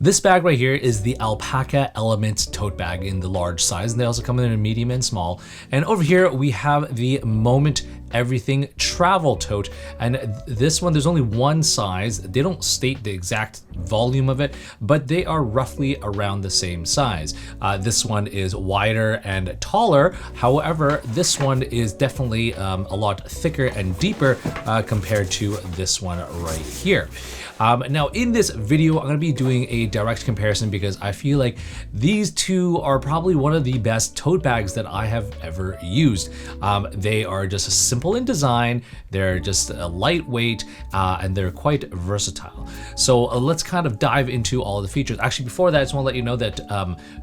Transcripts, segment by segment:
This bag right here is the Alpaka Element tote bag in the large size, and they also come in a medium and small. And over here we have the Moment Everything travel tote, and this one there's only one size. They don't state the exact volume of it, but they are roughly around the same size. This one is wider and taller. However, this one is definitely a lot thicker and deeper compared to this one right here. Now in this video, I'm going to be doing a direct comparison because I feel like these two are probably one of the best tote bags that I have ever used. They are just simple in design, they're just lightweight, and they're quite versatile. So let's kind of dive into all of the features. Actually, before that, I just want to let you know that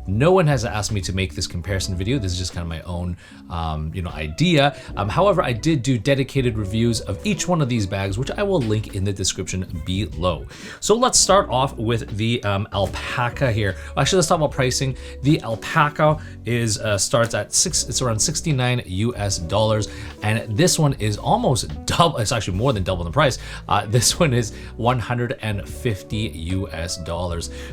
no one has asked me to make this comparison video. This is just kind of my own idea. However, I did do dedicated reviews of each one of these bags, which I will link in the description below. So let's start off with the Alpaka here. Actually, let's talk about pricing. The Alpaka is starts at it's around $69 US, and this one is almost double. It's actually more than double the price. This one is $150 US.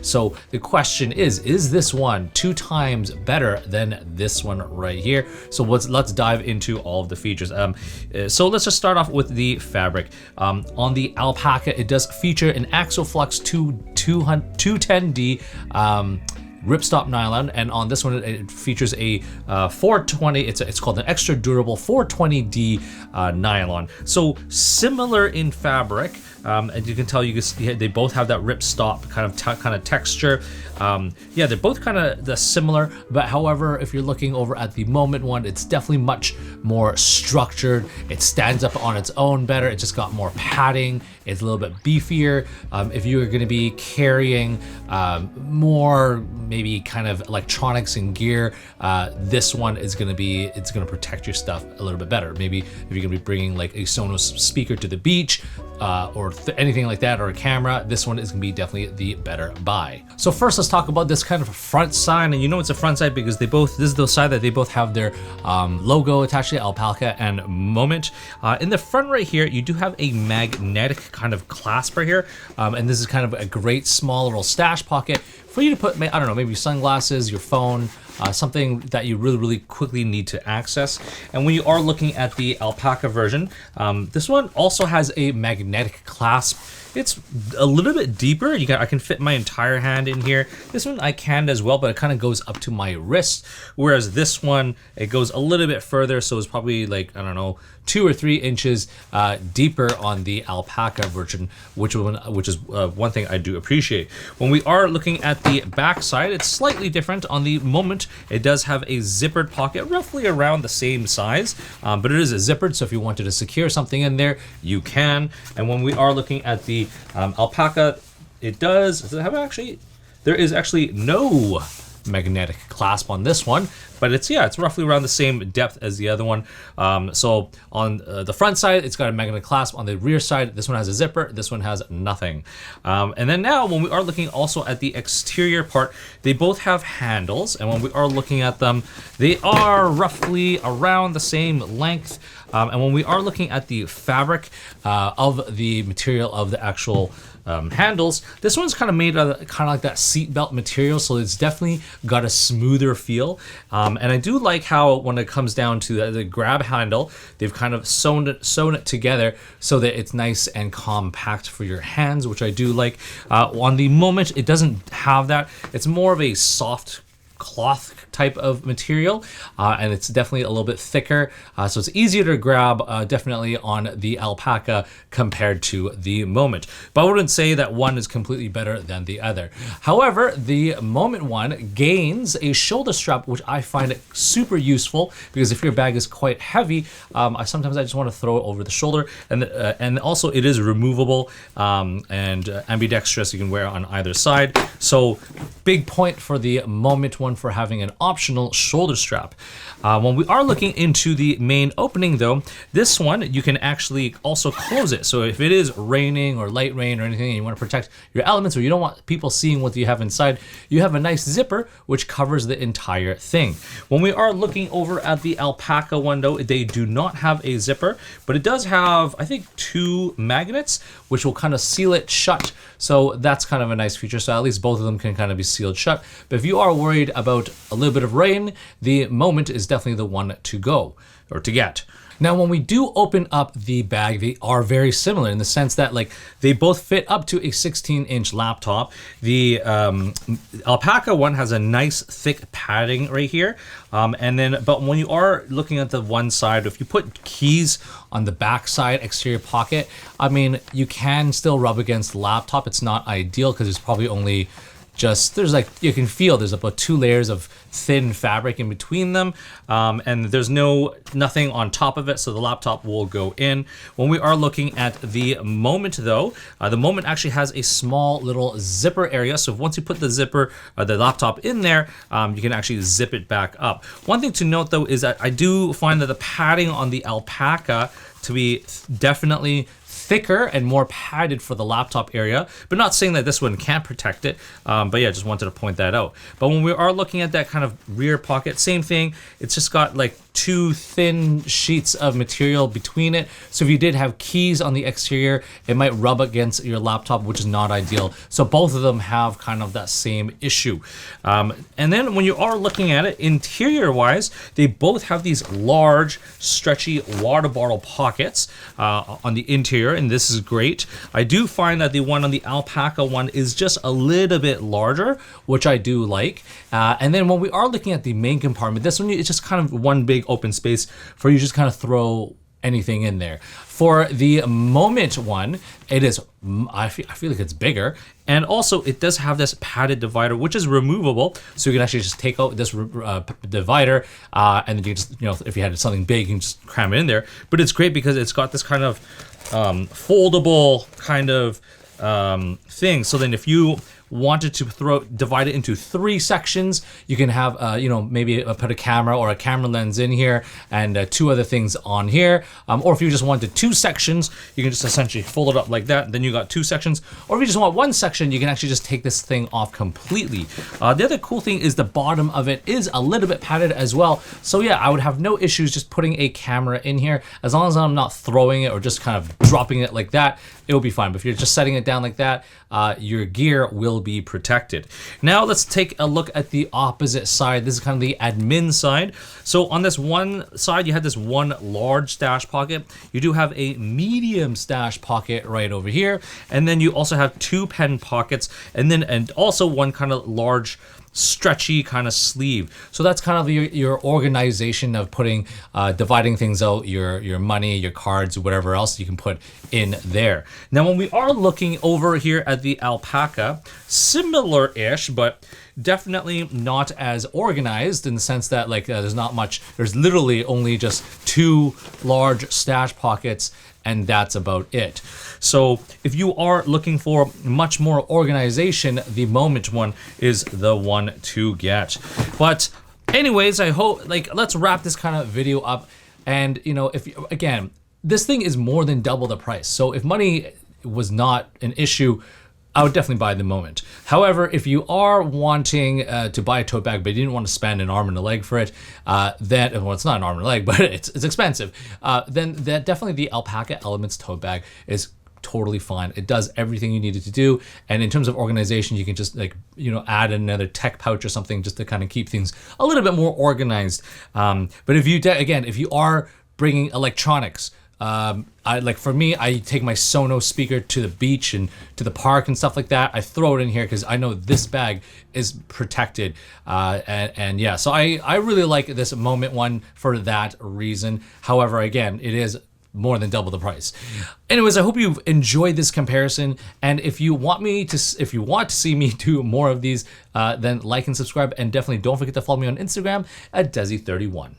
So the question is this one 2 times better than this one right here? So let's dive into all of the features. So let's just start off with the fabric. On the Alpaka, it does feature an Axoflux 210D ripstop nylon, and on this one it features a 420. It's called an extra durable 420D nylon. So similar in fabric. And you can tell they both have that ripstop kind of texture. Yeah, they're both kind of similar, but however, if you're looking over at the Moment one, it's definitely much more structured. It stands up on its own better. It just got more padding. It's a little bit beefier. If you are going to be carrying more maybe kind of electronics and gear, this one is going to protect your stuff a little bit better. Maybe if you're going to be bringing like a Sonos speaker to the beach, or anything like that, or a camera, this one is gonna be definitely the better buy. So first, let's talk about this kind of front side, and you know it's a front side because this is the side that they both have their logo attached to, Alpaka and Moment. In the front right here, you do have a magnetic kind of clasper here, and this is kind of a great small little stash pocket for you to put, I don't know, maybe sunglasses, your phone, something that you really quickly need to access. And when you are looking at the Alpaka version, this one also has a magnetic clasp. It's a little bit deeper. I can fit my entire hand in here. This one I can as well, but it kind of goes up to my wrist. Whereas this one, it goes a little bit further. So it's probably like, I don't know, 2 or 3 inches deeper on the Alpaka version, which is one thing I do appreciate. When we are looking at the back side, it's slightly different. On the Moment, it does have a zippered pocket, roughly around the same size, but it is a zippered, so if you wanted to secure something in there, you can. And when we are looking at the Alpaka, does it have there is actually no magnetic clasp on this one, but it's roughly around the same depth as the other one. So on the front side, it's got a magnetic clasp. On the rear side, this one has a zipper, this one has nothing. And then now when we are looking also at the exterior part, they both have handles, and when we are looking at them, they are roughly around the same length. And when we are looking at the fabric of the material of the actual handles, this one's kind of made out of kind of like that seatbelt material, so it's definitely got a smoother feel. And I do like how when it comes down to the grab handle, they've kind of sewn it together so that it's nice and compact for your hands, which I do like. On the Moment, it doesn't have that. It's more of a soft cloth type of material, and it's definitely a little bit thicker, so it's easier to grab definitely on the Alpaka compared to the Moment. But I wouldn't say that one is completely better than the other. However, the Moment one gains a shoulder strap, which I find it super useful because if your bag is quite heavy, sometimes I just want to throw it over the shoulder, and also it is removable and ambidextrous. You can wear it on either side. So big point for the Moment one for having an optional shoulder strap. When we are looking into the main opening though, this one, you can actually also close it. So if it is raining or light rain or anything and you want to protect your elements or you don't want people seeing what you have inside, you have a nice zipper which covers the entire thing. When we are looking over at the Alpaka one though, they do not have a zipper, but it does have, I think, 2 magnets which will kind of seal it shut. So that's kind of a nice feature. So at least both of them can kind of be sealed shut. But if you are worried about a little bit of rain, the Moment is definitely the one to go or to get. Now, when we do open up the bag, they are very similar in the sense that like they both fit up to a 16-inch laptop. The Alpaka one has a nice thick padding right here. But when you are looking at the one side, if you put keys on the back side exterior pocket, I mean, you can still rub against the laptop. It's not ideal because it's probably only there's like, you can feel there's about 2 layers of thin fabric in between them, and there's nothing on top of it, so the laptop will go in. When we are looking at the Moment though, the Moment actually has a small little zipper area, so once you put the laptop in there, you can actually zip it back up. One thing to note though is that I do find that the padding on the Alpaka to be definitely thicker and more padded for the laptop area, but not saying that this one can't protect it. But yeah, just wanted to point that out. But when we are looking at that kind of rear pocket, same thing. It's just got like 2 thin sheets of material between it. So if you did have keys on the exterior, it might rub against your laptop, which is not ideal. So both of them have kind of that same issue. And then when you are looking at it interior wise, they both have these large stretchy water bottle pockets on the interior, and this is great. I do find that the one on the Alpaka one is just a little bit larger, which I do like. And then when we are looking at the main compartment, this one, it's just kind of one big open space for you to just kind of throw anything in there. For the Moment one, it is, I feel like it's bigger, and also it does have this padded divider which is removable, so you can actually just take out this divider, and then you can just, you know, if you had something big, you can just cram it in there. But it's great because it's got this kind of foldable kind of thing, so then if you wanted to divide it into 3 sections, you can have you know, maybe put a camera or a camera lens in here and 2 other things on here, or if you just wanted 2 sections, you can just essentially fold it up like that, then you got 2 sections. Or if you just want 1 section, you can actually just take this thing off completely. The other cool thing is the bottom of it is a little bit padded as well, so yeah, I would have no issues just putting a camera in here as long as I'm not throwing it or just kind of dropping it like that. It will be fine. But if you're just setting it down like that, your gear will be protected. Now let's take a look at the opposite side. This is kind of the admin side. So on this one side, you have this one large stash pocket. You do have a medium stash pocket right over here, and then you also have 2 pen pockets, and also one kind of large stretchy kind of sleeve. So that's kind of your organization of putting, dividing things out, your money, your cards, whatever else you can put in there. Now, when we are looking over here at the Alpaka, similar-ish, but definitely not as organized in the sense that like there's not much, there's literally only just 2 large stash pockets, and that's about it. So if you are looking for much more organization, the Moment one is the one to get. But anyways, I hope, like, let's wrap this kind of video up. And you know, if again, this thing is more than double the price. So if money was not an issue, I would definitely buy the Moment. However, if you are wanting to buy a tote bag, but you didn't want to spend an arm and a leg for it, then, well, it's not an arm and a leg, but it's expensive, then definitely the Alpaka Elements tote bag is totally fine. It does everything you need it to do. And in terms of organization, you can just, like, you know, add another tech pouch or something just to kind of keep things a little bit more organized. But if you, again, if you are bringing electronics, like for me, I take my Sonos speaker to the beach and to the park and stuff like that. I throw it in here because I know this bag is protected. And yeah, so I really like this Moment one for that reason. However, again, it is more than double the price. Anyways, I hope you've enjoyed this comparison. And if you want to see me do more of these, then like and subscribe, and definitely don't forget to follow me on Instagram at Desy31.